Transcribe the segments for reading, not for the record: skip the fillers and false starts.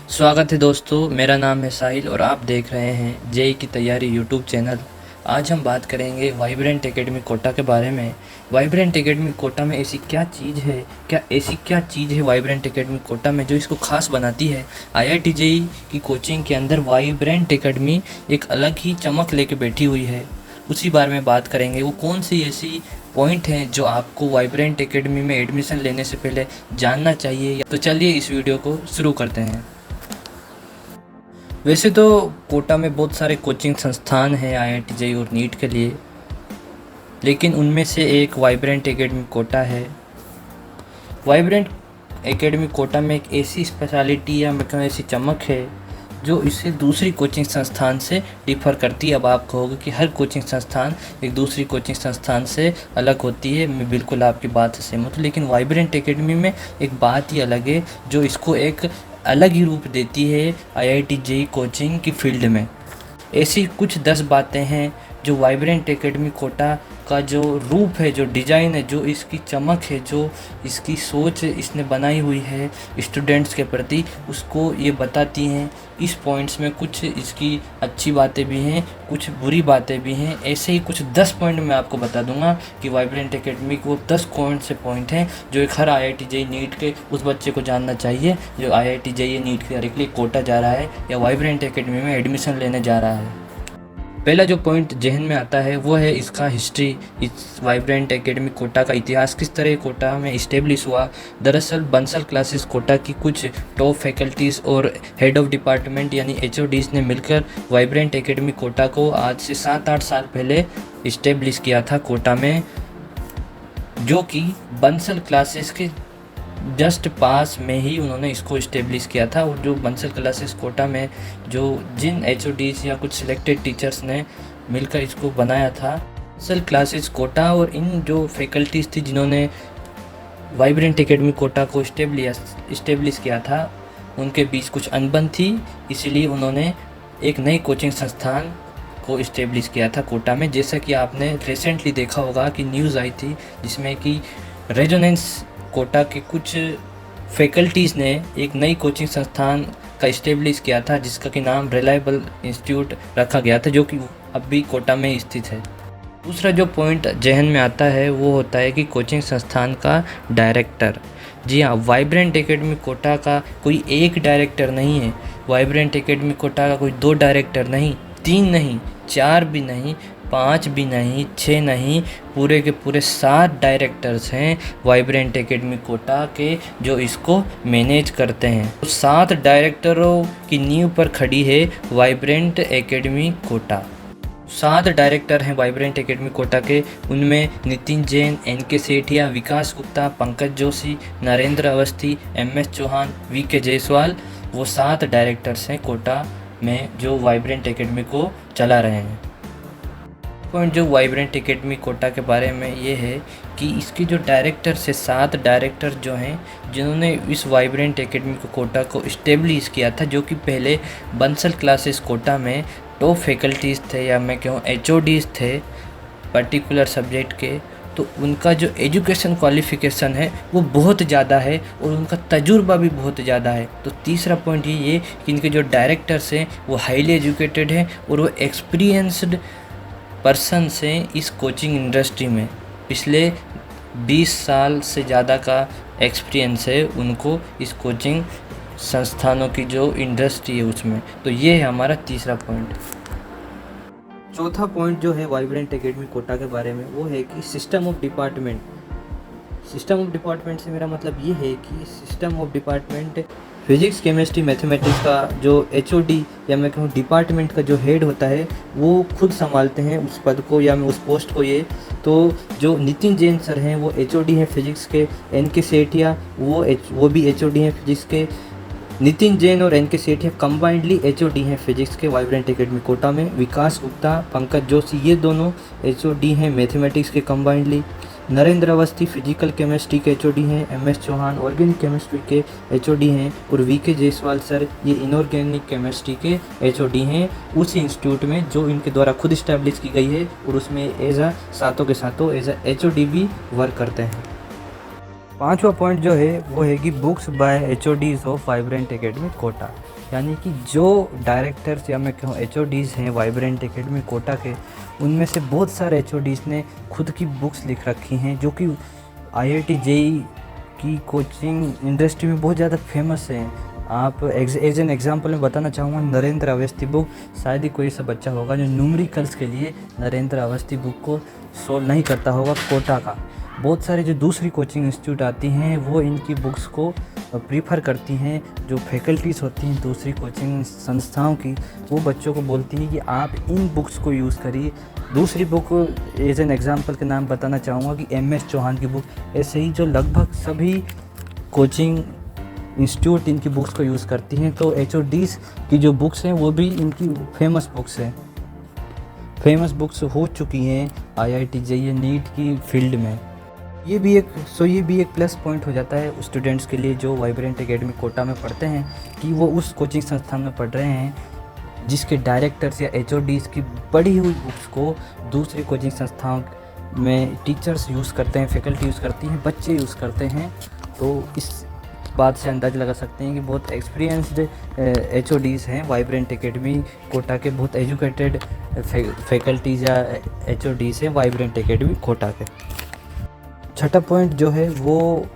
स्वागत है दोस्तों, मेरा नाम है साहिल और आप देख रहे हैं जेई की तैयारी यूट्यूब चैनल। आज हम बात करेंगे वाइब्रेंट एकेडमी कोटा के बारे में। वाइब्रेंट एकेडमी कोटा में ऐसी क्या चीज़ है वाइब्रेंट एकेडमी कोटा में जो इसको खास बनाती है। आईआईटी जेई की कोचिंग के अंदर वाइब्रेंट एकेडमी एक अलग ही चमक लेके बैठी हुई है। उसी बारे में बात करेंगे। वो कौन सी ऐसी पॉइंट हैं जो आपको वाइब्रेंट एकेडमी में एडमिशन लेने से पहले जानना चाहिए। तो चलिए इस वीडियो को शुरू करते हैं। वैसे तो कोटा में बहुत सारे कोचिंग संस्थान हैं आईआईटी जेईई और नीट के लिए, लेकिन उनमें से एक वाइब्रेंट एकेडमी कोटा है। वाइब्रेंट एकेडमी कोटा में एक ऐसी स्पेशलिटी या मैं कहूँ ऐसी चमक है जो इसे दूसरी कोचिंग संस्थान से डिफ़र करती है। अब आप कहोगे कि हर कोचिंग संस्थान एक दूसरी कोचिंग संस्थान से अलग होती है, मैं बिल्कुल आपकी बात से सहमत हूँ, लेकिन वाइब्रेंट एकेडमी में एक बात ही अलग है जो इसको एक अलग ही रूप देती है आईआईटी जेईई कोचिंग की फील्ड में। ऐसी कुछ 10 बातें हैं जो वाइब्रेंट एकेडमी कोटा का जो रूप है, जो डिज़ाइन है, जो इसकी चमक है, जो इसकी सोच इसने बनाई हुई है स्टूडेंट्स के प्रति, उसको ये बताती हैं। इस पॉइंट्स में कुछ इसकी अच्छी बातें भी हैं, कुछ बुरी बातें भी हैं। ऐसे ही कुछ 10 पॉइंट मैं आपको बता दूंगा कि वाइब्रेंट एकेडमी को 10 कौन से पॉइंट हैं जो एक हर आईआईटी जेईई नीट के उस बच्चे को जानना चाहिए जो आईआईटी जेईई नीट के डायरेक्टली कोटा जा रहा है या वाइब्रेंट एकेडमी में एडमिशन लेने जा रहा है। पहला जो पॉइंट जहन में आता है वो है इसका हिस्ट्री। इस वाइब्रेंट एकेडमी कोटा का इतिहास किस तरह कोटा में इस्टेब्लिश हुआ। दरअसल बंसल क्लासेस कोटा की कुछ टॉप फैकल्टीज़ और हेड ऑफ डिपार्टमेंट यानी एचओडीज़ ने मिलकर वाइब्रेंट एकेडमी कोटा को आज से 7-8 साल पहले इस्टेब्लिश किया था कोटा में, जो कि बंसल क्लासेस के जस्ट पास में ही उन्होंने इसको इस्टेब्लिश किया था। और जो बंसल क्लासेस कोटा में जो जिन एचओडीज़ या कुछ सिलेक्टेड टीचर्स ने मिलकर इसको बनाया था, बंसल क्लासेस कोटा और इन जो फैकल्टीज़ थी जिन्होंने वाइब्रेंट एकेडमी कोटा को इस्टेब्लिश किया था, उनके बीच कुछ अनबन थी, इसीलिए उन्होंने एक नई कोचिंग संस्थान को इस्टेब्लिश किया था कोटा में। जैसा कि आपने रिसेंटली देखा होगा कि न्यूज़ आई थी जिसमें कि रेजोनेंस कोटा के कुछ फैकल्टीज़ ने एक नई कोचिंग संस्थान का इस्टेब्लिश किया था जिसका कि नाम रिलायबल इंस्टीट्यूट रखा गया था, जो कि अब भी कोटा में स्थित है। दूसरा जो पॉइंट जहन में आता है वो होता है कि कोचिंग संस्थान का डायरेक्टर। जी हाँ, वाइब्रेंट एकेडमी कोटा का कोई एक डायरेक्टर नहीं है। वाइब्रेंट एकेडमी कोटा का कोई 2 डायरेक्टर नहीं, 3 नहीं, 4 भी नहीं, 5 भी नहीं, 6 नहीं, पूरे के पूरे 7 डायरेक्टर्स हैं वाइब्रेंट एकेडमी कोटा के जो इसको मैनेज करते हैं। तो 7 डायरेक्टरों की नींव पर खड़ी है वाइब्रेंट एकेडमी कोटा। 7 डायरेक्टर हैं वाइब्रेंट एकेडमी कोटा के, उनमें नितिन जैन, एनके सेठिया, विकास गुप्ता, पंकज जोशी, नरेंद्र अवस्थी, एमएस चौहान, वीके जायसवाल, वो 7 डायरेक्टर्स हैं कोटा में जो वाइब्रेंट एकेडमी को चला रहे हैं। पॉइंट जो वाइब्रेंट एकेडमी कोटा के बारे में ये है कि इसके जो डायरेक्टर से 7 डायरेक्टर जो हैं जिन्होंने इस वाइब्रेंट एकेडमी को कोटा को इस्टेब्लिश किया था, जो कि पहले बंसल क्लासेस कोटा में टॉप फैकल्टीज़ थे या मैं कहूँ एचओडीज़ थे पर्टिकुलर सब्जेक्ट के, तो उनका जो एजुकेशन क्वालिफ़िकेशन है वो बहुत ज़्यादा है और उनका तजुर्बा भी बहुत ज़्यादा है। तो तीसरा पॉइंट ये कि इनके जो डायरेक्टर्स हैं वो हाईली एजुकेटेड हैं और वो एक्सपीरियंस्ड पर्सन से इस कोचिंग इंडस्ट्री में पिछले 20 साल से ज़्यादा का एक्सपीरियंस है उनको इस कोचिंग संस्थानों की जो इंडस्ट्री है उसमें। तो ये है हमारा तीसरा पॉइंट। चौथा पॉइंट जो है वाइब्रेंट एकेडमी कोटा के बारे में वो है कि system of department. System of department से मेरा मतलब ये है कि system of department physics, chemistry, mathematics का जो एचओडी या मैं कहूँ डिपार्टमेंट का जो हेड होता है वो खुद संभालते हैं उस पद को या उस पोस्ट को। ये तो जो नितिन जैन सर हैं वो एचओडी हैं फिजिक्स के, एनके सेठिया वो भी एचओडी हैं फिजिक्स के। नितिन जैन और एनके सेठिया कंबाइंडली एचओडी हैं फिजिक्स के वाइब्रेंट एकेडमी कोटा में। विकास गुप्ता, पंकज जोशी ये दोनों एचओडी हैं मैथमेटिक्स के combinedly. Narendra Awasthi physical chemistry के एचओडी हैं। एमएस चौहान ऑर्गेनिक केमिस्ट्री के एचओडी हैं और वीके जायसवाल सर ये इनऑर्गेनिक केमिस्ट्री के एचओडी हैं उस इंस्टीट्यूट में जो इनके द्वारा खुद इस्टेब्लिश की गई है और उसमें सातों के सातों एज अ एचओडी भी वर्क करते हैं। पांचवा पॉइंट जो है वो है कि books by HODs of Vibrant Academy Kota. यानी कि जो डायरेक्टर्स या मैं कहूँ एचओडीज़ हैं वाइब्रेंट एकेडमी कोटा के, उनमें से बहुत सारे एचओडीज़ ने खुद की बुक्स लिख रखी हैं जो कि आईआईटी जेईई की कोचिंग इंडस्ट्री में बहुत ज़्यादा फेमस हैं। आप एज एन एग्जांपल में बताना चाहूँगा, नरेंद्र अवस्थी बुक, शायद ही कोई ऐसा बच्चा होगा जो न्यूमेरिकल्स के लिए नरेंद्र अवस्थी बुक को सोल्व नहीं करता होगा कोटा का। बहुत सारे जो दूसरी कोचिंग इंस्टीट्यूट आती हैं वो इनकी बुक्स को प्रीफर करती हैं। जो फैकल्टीज़ होती हैं दूसरी कोचिंग संस्थाओं की, वो बच्चों को बोलती हैं कि आप इन बुक्स को यूज़ करिए। दूसरी बुक एज एन एग्जांपल के नाम बताना चाहूँगा कि एमएस चौहान की बुक। ऐसे ही जो लगभग सभी कोचिंग इंस्टीट्यूट इनकी बुक्स को यूज़ करती हैं। तो एचओडीज़ की जो बुक्स हैं वो भी इनकी फेमस बुक्स हैं, फेमस बुक्स हो चुकी हैं आईआईटी जेईई नीट की फील्ड में। ये भी एक प्लस पॉइंट हो जाता है स्टूडेंट्स के लिए जो वाइब्रेंट एकेडमी कोटा में पढ़ते हैं कि वो उस कोचिंग संस्थान में पढ़ रहे हैं जिसके डायरेक्टर्स या एचओडीज़ की पढ़ी हुई बुक्स को दूसरी कोचिंग संस्थाओं में टीचर्स यूज़ करते हैं, फैकल्टी यूज़ करती हैं, बच्चे यूज़ करते हैं। तो इस बात से अंदाज़ा लगा सकते हैं कि बहुत एक्सपीरियंस्ड एचओडीज़ हैं वाइब्रेंट एकेडमी कोटा के, बहुत एजुकेटेड फैकल्टीज़ या एचओडीज़ हैं वाइब्रेंट एकेडमी कोटा के। छठा पॉइंट जो है वो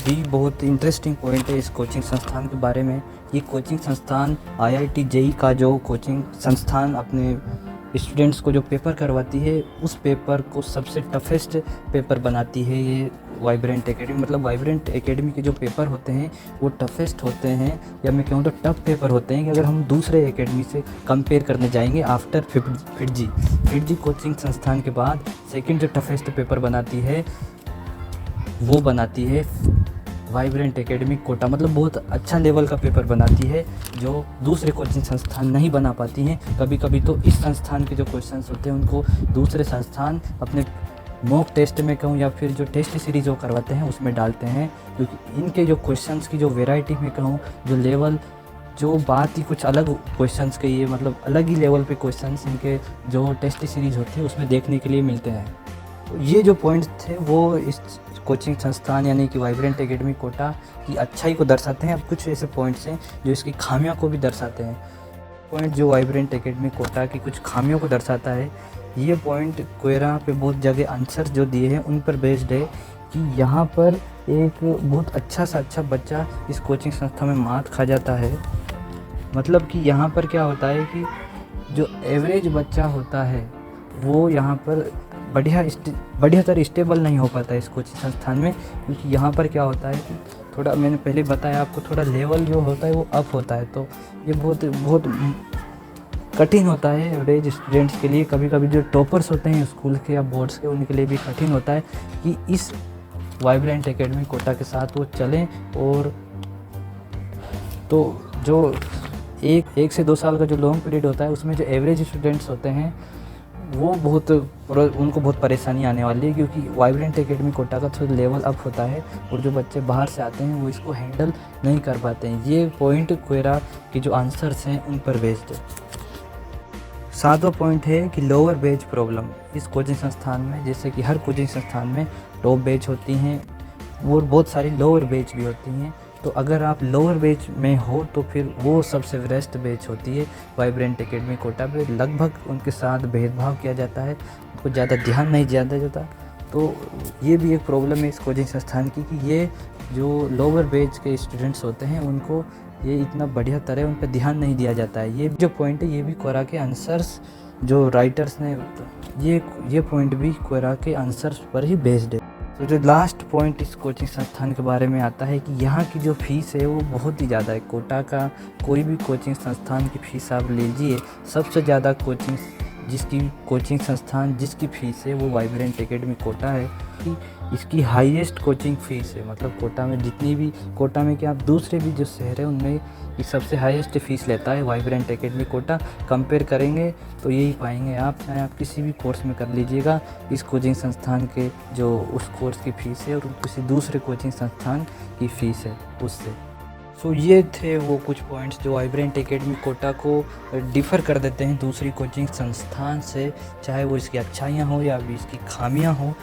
भी बहुत इंटरेस्टिंग पॉइंट है इस कोचिंग संस्थान के बारे में। ये कोचिंग संस्थान आईआईटी जेईई का जो कोचिंग संस्थान अपने स्टूडेंट्स को जो पेपर करवाती है उस पेपर को सबसे टफेस्ट पेपर बनाती है ये वाइब्रेंट एकेडमी। मतलब वाइब्रेंट एकेडमी के जो पेपर होते हैं वो टफेस्ट होते हैं, या मैं कहूँ तो टफ पेपर होते हैं कि अगर हम दूसरे एकेडमी से कंपेयर करने जाएंगे आफ्टर फिटजी कोचिंग संस्थान के बाद सेकंड जो टफेस्ट पेपर बनाती है वो बनाती है वाइब्रेंट एकेडमी कोटा। मतलब बहुत अच्छा लेवल का पेपर बनाती है जो दूसरे कोचिंग संस्थान नहीं बना पाती हैं। कभी कभी तो इस संस्थान के जो क्वेश्चंस होते हैं उनको दूसरे संस्थान अपने मॉक टेस्ट में कहूँ या फिर जो टेस्ट सीरीज वो करवाते हैं उसमें डालते हैं, क्योंकि इनके जो क्वेश्चंस की जो वेराइटी में कहूँ, जो लेवल, जो बात ही कुछ अलग क्वेश्चंस के, ये मतलब अलग ही लेवल पे क्वेश्चंस इनके जो टेस्ट सीरीज होती है उसमें देखने के लिए मिलते हैं। तो ये जो पॉइंट्स थे वो इस कोचिंग संस्थान यानी कि वाइब्रेंट एकेडमी कोटा की अच्छाई को दर्शाते हैं। अब कुछ ऐसे पॉइंट्स हैं जो इसकी खामियों को भी दर्शाते हैं। पॉइंट जो वाइब्रेंट एकेडमी कोटा की कुछ खामियों को दर्शाता है, ये पॉइंट क्वेरा पे बहुत जगह आंसर जो दिए हैं उन पर बेस्ड है कि यहाँ पर एक बहुत अच्छा बच्चा इस कोचिंग संस्था में मात खा जाता है। मतलब कि यहाँ पर क्या होता है कि जो एवरेज बच्चा होता है वो यहाँ पर बढ़िया तरह स्टेबल नहीं हो पाता है इस कोचिंग संस्थान में, क्योंकि यहाँ पर क्या होता है कि थोड़ा, मैंने पहले बताया आपको, थोड़ा लेवल जो होता है वो अप होता है। तो ये बहुत कठिन होता है एवरेज स्टूडेंट्स के लिए। कभी कभी जो टॉपर्स होते हैं स्कूल के या बोर्ड्स के, उनके लिए भी कठिन होता है कि इस वाइब्रेंट एकेडमी कोटा के साथ वो चलें। और तो जो एक से 2 साल का जो लॉन्ग पीरियड होता है उसमें जो एवरेज स्टूडेंट्स होते हैं वो उनको बहुत परेशानी आने वाली है, क्योंकि वाइब्रेंट एकेडमी कोटा का थोड़ा लेवल अप होता है और जो बच्चे बाहर से आते हैं वो इसको हैंडल नहीं कर पाते हैं। ये पॉइंट क्वेरा के जो आंसर्स हैं उन पर बेस्ड है। 7वां पॉइंट है कि लोअर बेच प्रॉब्लम इस कोचिंग संस्थान में। जैसे कि हर कोचिंग संस्थान में टॉप बेच होती हैं और बहुत सारी लोअर बेच भी होती हैं। तो अगर आप लोअर बेच में हो तो फिर वो सबसे वेस्ट बेच होती है वाइब्रेंट एकेडमी कोटा पे। लगभग उनके साथ भेदभाव किया जाता है, उनको ज़्यादा ध्यान नहीं दिया जाता। तो ये भी एक प्रॉब्लम है इस कोचिंग संस्थान की कि ये जो लोअर बेच के स्टूडेंट्स होते हैं उनको ये इतना बढ़िया तरह उन पर ध्यान नहीं दिया जाता है। ये जो पॉइंट है ये भी क्वेरा के आंसर्स जो राइटर्स ने, ये पॉइंट भी क्वेरा के आंसर्स पर ही बेस्ड है। तो जो लास्ट पॉइंट इस कोचिंग संस्थान के बारे में आता है कि यहाँ की जो फ़ीस है वो बहुत ही ज़्यादा है। कोटा का कोई भी कोचिंग संस्थान की फ़ीस आप लीजिए, सबसे ज़्यादा कोचिंग संस्थान जिसकी फ़ीस है वो वाइब्रेंट एकेडमी कोटा है कि इसकी हाईएस्ट कोचिंग फ़ीस है। मतलब कोटा में जितनी भी, कोटा में क्या आप दूसरे भी जो शहर है उनमें ये सबसे हाईएस्ट फ़ीस लेता है वाइब्रेंट एकेडमी कोटा। कंपेयर करेंगे तो यही पाएंगे आप, चाहे आप किसी भी कोर्स में कर लीजिएगा, इस कोचिंग संस्थान के जो उस कोर्स की फ़ीस है और किसी दूसरे कोचिंग संस्थान की फ़ीस है उससे। सो ये थे वो कुछ पॉइंट्स जो वाइब्रेंट एकेडमी कोटा को डिफ़र कर देते हैं दूसरी कोचिंग संस्थान से, चाहे वो इसकी अच्छाइयाँ हो या भी इसकी खामियाँ हो।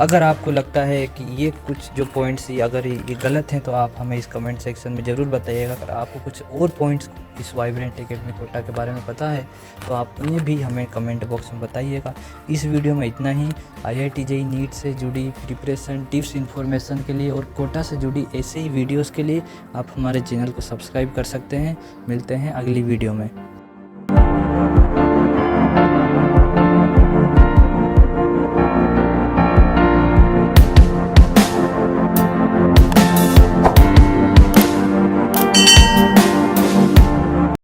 अगर आपको लगता है कि ये कुछ जो पॉइंट्स अगर ये गलत हैं तो आप हमें इस कमेंट सेक्शन में ज़रूर बताइएगा। अगर आपको कुछ और पॉइंट्स इस वाइब्रेंट एकेडमी कोटा के बारे में पता है तो आप उन्हें भी हमें कमेंट बॉक्स में बताइएगा। इस वीडियो में इतना ही। IIT JEE नीट से जुड़ी प्रिपरेशन टिप्स इन्फॉर्मेशन के लिए और कोटा से जुड़ी ऐसे ही वीडियोज़ के लिए आप हमारे चैनल को सब्सक्राइब कर सकते हैं। मिलते हैं अगली वीडियो में।